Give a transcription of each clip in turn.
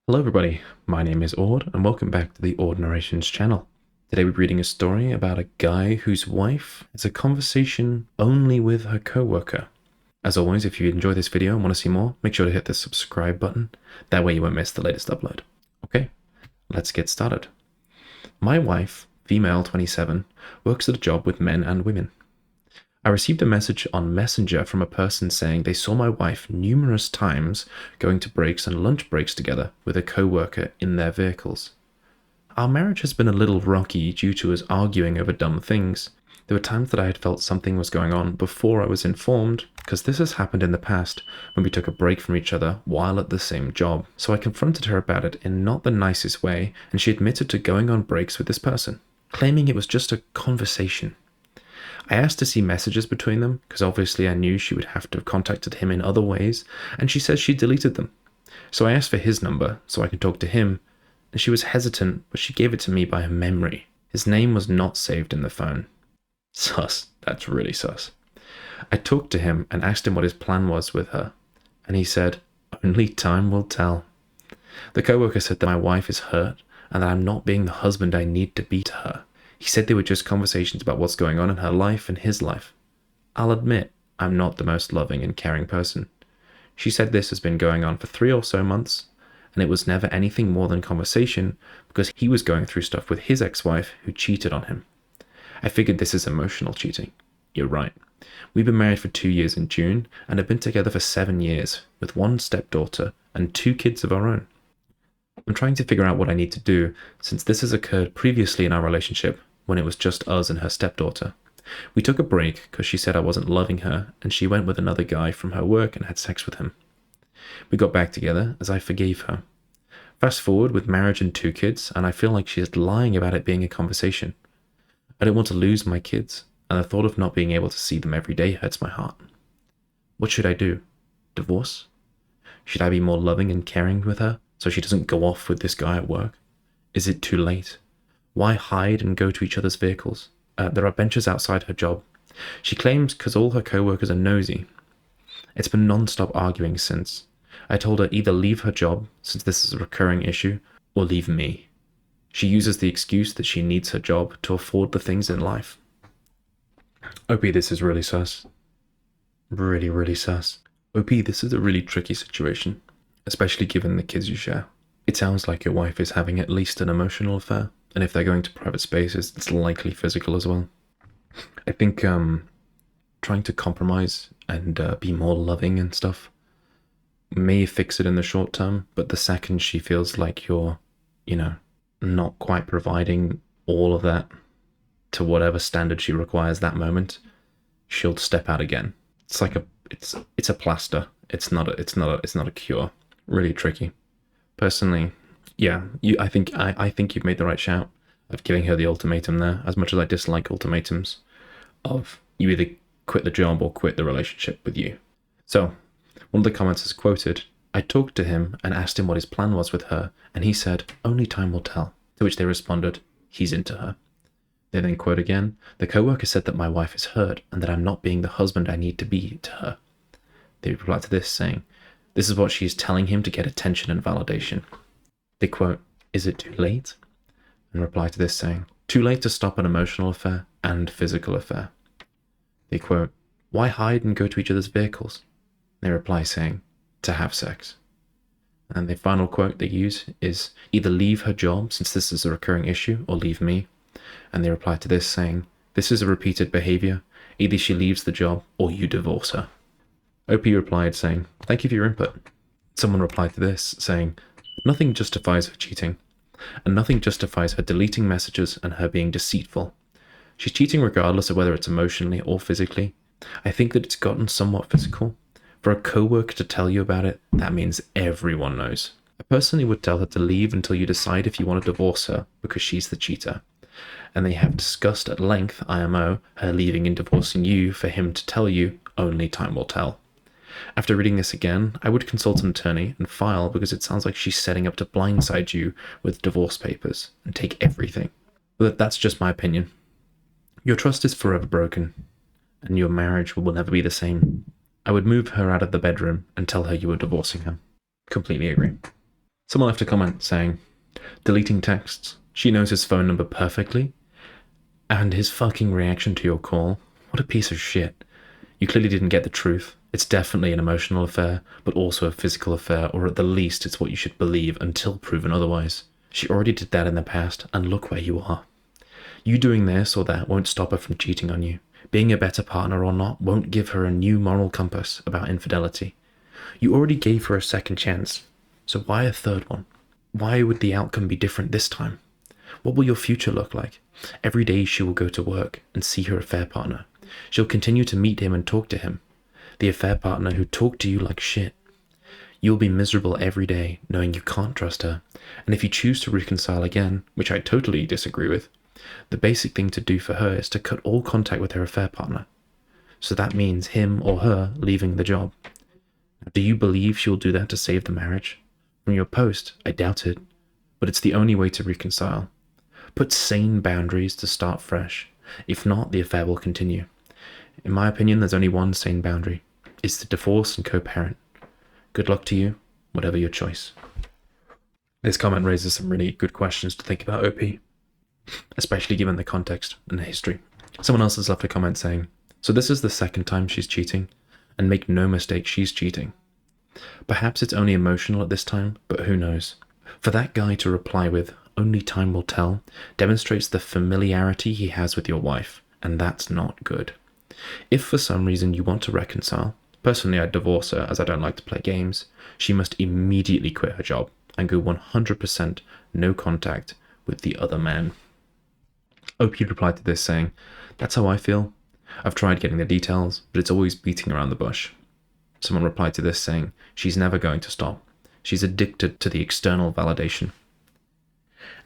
Hello everybody, my name is Aud and welcome back to the Aud Narrations channel. Today we're reading a story about a guy whose wife has a conversation only with her coworker. As always, if you enjoy this video and want to see more, make sure to hit the subscribe button. That way you won't miss the latest upload. Okay, let's get started. My wife, female 27, works at a job with men and women. I received a message on Messenger from a person saying they saw my wife numerous times going to breaks and lunch breaks together with a coworker in their vehicles. Our marriage has been a little rocky due to us arguing over dumb things. There were times that I had felt something was going on before I was informed, because this has happened in the past when we took a break from each other while at the same job. So I confronted her about it in not the nicest way, and she admitted to going on breaks with this person, claiming it was just a conversation. I asked to see messages between them, because obviously I knew she would have to have contacted him in other ways, and she says she deleted them. So I asked for his number, so I could talk to him, and she was hesitant, but she gave it to me by her memory. His name was not saved in the phone. Sus. That's really sus. I talked to him and asked him what his plan was with her, and he said, "Only time will tell." The coworker said that my wife is hurt, and that I'm not being the husband I need to be to her. He said they were just conversations about what's going on in her life and his life. I'll admit, I'm not the most loving and caring person. She said this has been going on for 3 or so months, and it was never anything more than conversation because he was going through stuff with his ex-wife who cheated on him. I figured this is emotional cheating. You're right. We've been married for 2 years in June and have been together for 7 years with 1 stepdaughter and 2 kids of our own. I'm trying to figure out what I need to do since this has occurred previously in our relationship when it was just us and her stepdaughter. We took a break because she said I wasn't loving her and she went with another guy from her work and had sex with him. We got back together as I forgave her. Fast forward with marriage and 2 kids, and I feel like she is lying about it being a conversation. I don't want to lose my kids, and the thought of not being able to see them every day hurts my heart. What should I do? Divorce? Should I be more loving and caring with her so she doesn't go off with this guy at work? Is it too late? Why hide and go to each other's vehicles? There are benches outside her job. She claims because all her co-workers are nosy. It's been non-stop arguing since. I told her either leave her job, since this is a recurring issue, or leave me. She uses the excuse that she needs her job to afford the things in life. OP, this is really sus. Really, really sus. OP, this is a really tricky situation, especially given the kids you share. It sounds like your wife is having at least an emotional affair, and if they're going to private spaces, it's likely physical as well. I think trying to compromise and be more loving and stuff may fix it in the short term, but the second she feels like you're, not quite providing all of that to whatever standard she requires that moment, she'll step out again. It's like it's a plaster. It's not a cure. Really tricky. Personally, yeah, I think you've made the right shout of giving her the ultimatum there. As much as I dislike ultimatums, of you either quit the job or quit the relationship with you. So, one of the comments is quoted, "I talked to him and asked him what his plan was with her, and he said, 'Only time will tell.' To which they responded, 'He's into her.'" They then quote again, "The coworker said that my wife is hurt and that I'm not being the husband I need to be to her." They reply to this saying, "This is what she is telling him to get attention and validation." They quote, "Is it too late?" And reply to this saying, "Too late to stop an emotional affair and physical affair." They quote, "Why hide and go to each other's vehicles?" They reply saying, "To have sex." And the final quote they use is, "Either leave her job since this is a recurring issue or leave me." And they reply to this saying, "This is a repeated behavior. Either she leaves the job or you divorce her." OP replied saying, "Thank you for your input." Someone replied to this saying, "Nothing justifies her cheating, and nothing justifies her deleting messages and her being deceitful. She's cheating regardless of whether it's emotionally or physically. I think that it's gotten somewhat physical. For a coworker to tell you about it, that means everyone knows. I personally would tell her to leave until you decide if you want to divorce her because she's the cheater. And they have discussed at length, IMO, her leaving and divorcing you for him to tell you, only time will tell. After reading this again, I would consult an attorney and file because it sounds like she's setting up to blindside you with divorce papers and take everything. But that's just my opinion. Your trust is forever broken, and your marriage will never be the same. I would move her out of the bedroom and tell her you were divorcing her. Completely agree. Someone left a comment saying, deleting texts. She knows his phone number perfectly. And his fucking reaction to your call. What a piece of shit. You clearly didn't get the truth. It's definitely an emotional affair, but also a physical affair, or at the least it's what you should believe until proven otherwise. She already did that in the past, and look where you are. You doing this or that won't stop her from cheating on you. Being a better partner or not won't give her a new moral compass about infidelity. You already gave her a second chance, so why a third one? Why would the outcome be different this time? What will your future look like? Every day she will go to work and see her affair partner. She'll continue to meet him and talk to him. The affair partner who talked to you like shit. You'll be miserable every day knowing you can't trust her. And if you choose to reconcile again, which I totally disagree with, the basic thing to do for her is to cut all contact with her affair partner. So that means him or her leaving the job. Do you believe she'll do that to save the marriage? From your post, I doubt it. But it's the only way to reconcile. Put sane boundaries to start fresh. If not, the affair will continue. In my opinion, there's only one sane boundary. It's to divorce and co-parent. Good luck to you, whatever your choice. This comment raises some really good questions to think about, OP. Especially given the context and the history. Someone else has left a comment saying, so this is the second time she's cheating, and make no mistake, she's cheating. Perhaps it's only emotional at this time, but who knows. For that guy to reply with, only time will tell, demonstrates the familiarity he has with your wife, and that's not good. If for some reason you want to reconcile, personally I'd divorce her as I don't like to play games, she must immediately quit her job and go 100% no contact with the other man. OP replied to this saying, that's how I feel. I've tried getting the details, but it's always beating around the bush. Someone replied to this saying, she's never going to stop. She's addicted to the external validation.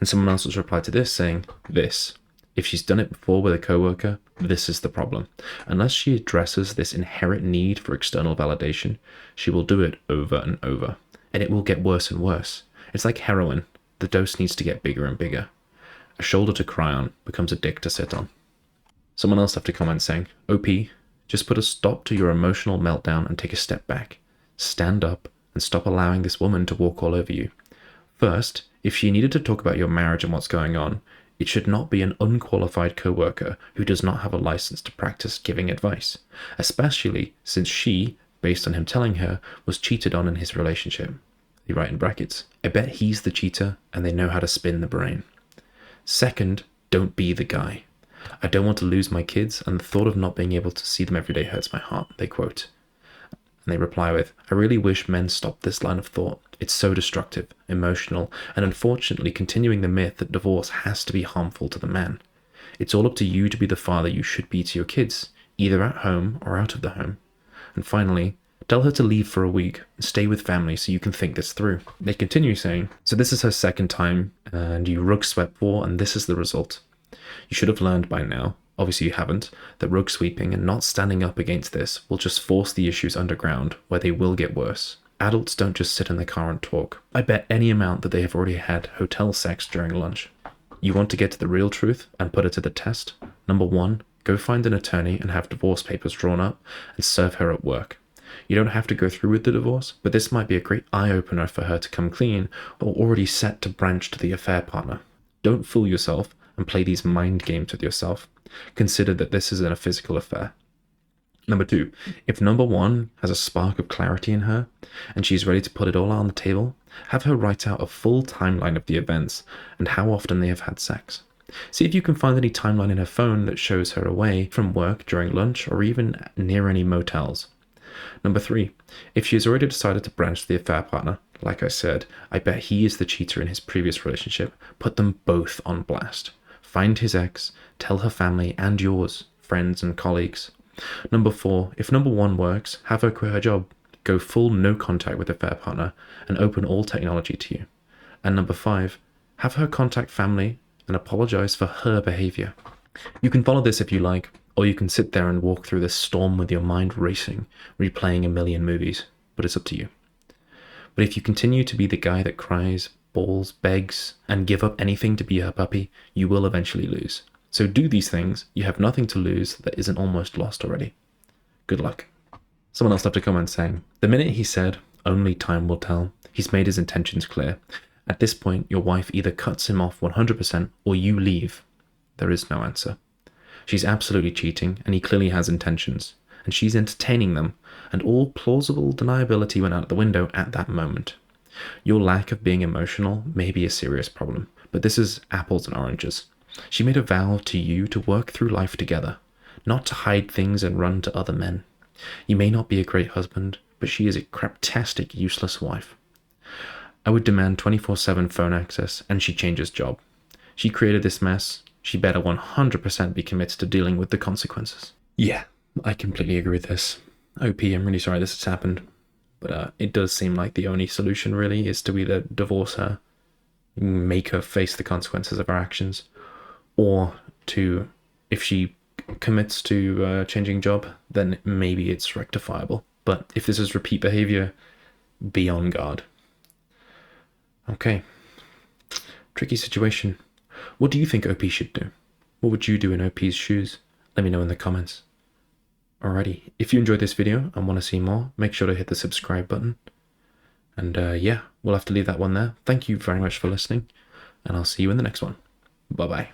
And someone else has replied to this saying, this. If she's done it before with a coworker, this is the problem. Unless she addresses this inherent need for external validation, she will do it over and over. And it will get worse and worse. It's like heroin. The dose needs to get bigger and bigger. A shoulder to cry on becomes a dick to sit on. Someone else left a comment saying, OP, just put a stop to your emotional meltdown and take a step back. Stand up and stop allowing this woman to walk all over you. First, if she needed to talk about your marriage and what's going on, it should not be an unqualified coworker who does not have a license to practice giving advice, especially since she, based on him telling her, was cheated on in his relationship. They write in brackets, I bet he's the cheater and they know how to spin the brain. Second, don't be the guy. I don't want to lose my kids, and the thought of not being able to see them every day hurts my heart, they quote. And they reply with, I really wish men stopped this line of thought. It's so destructive, emotional, and unfortunately continuing the myth that divorce has to be harmful to the man. It's all up to you to be the father you should be to your kids, either at home or out of the home. And finally, tell her to leave for a week and stay with family so you can think this through. They continue saying, so this is her second time, and you rug swept for, and this is the result. You should have learned by now, obviously you haven't, that rug sweeping and not standing up against this will just force the issues underground, where they will get worse. Adults don't just sit in the car and talk. I bet any amount that they have already had hotel sex during lunch. You want to get to the real truth and put it to the test? Number 1, go find an attorney and have divorce papers drawn up and serve her at work. You don't have to go through with the divorce, but this might be a great eye-opener for her to come clean or already set to branch to the affair partner. Don't fool yourself and play these mind games with yourself. Consider that this isn't a physical affair. Number 2, if number 1 has a spark of clarity in her and she's ready to put it all on the table, have her write out a full timeline of the events and how often they have had sex. See if you can find any timeline in her phone that shows her away from work during lunch or even near any motels. Number 3, if she has already decided to branch to the affair partner, like I said, I bet he is the cheater in his previous relationship, put them both on blast. Find his ex, tell her family and yours, friends and colleagues. Number 4, if number 1 works, have her quit her job, go full no contact with the affair partner, and open all technology to you. And number 5, have her contact family and apologize for her behavior. You can follow this if you like, or you can sit there and walk through this storm with your mind racing, replaying a million movies, but it's up to you. But if you continue to be the guy that cries, bawls, begs, and give up anything to be her puppy, you will eventually lose. So do these things, you have nothing to lose that isn't almost lost already. Good luck. Someone else left a comment saying, the minute he said, Only time will tell. He's made his intentions clear. At this point, your wife either cuts him off 100% or you leave. There is no answer. She's absolutely cheating, and he clearly has intentions, and she's entertaining them, and all plausible deniability went out the window at that moment. Your lack of being emotional may be a serious problem, but this is apples and oranges. She made a vow to you to work through life together, not to hide things and run to other men. You may not be a great husband, but she is a craptastic, useless wife. I would demand 24/7 phone access, and she changes job. She created this mess. She better 100% be committed to dealing with the consequences. Yeah, I completely agree with this. OP, I'm really sorry this has happened, but it does seem like the only solution really is to either divorce her, make her face the consequences of her actions, or to, if she commits to changing job, then maybe it's rectifiable. But if this is repeat behavior, be on guard. Okay. Tricky situation. What do you think OP should do? What would you do in OP's shoes? Let me know in the comments. Alrighty, if you enjoyed this video and want to see more, make sure to hit the subscribe button. And yeah, we'll have to leave that one there. Thank you very much for listening, and I'll see you in the next one. Bye-bye.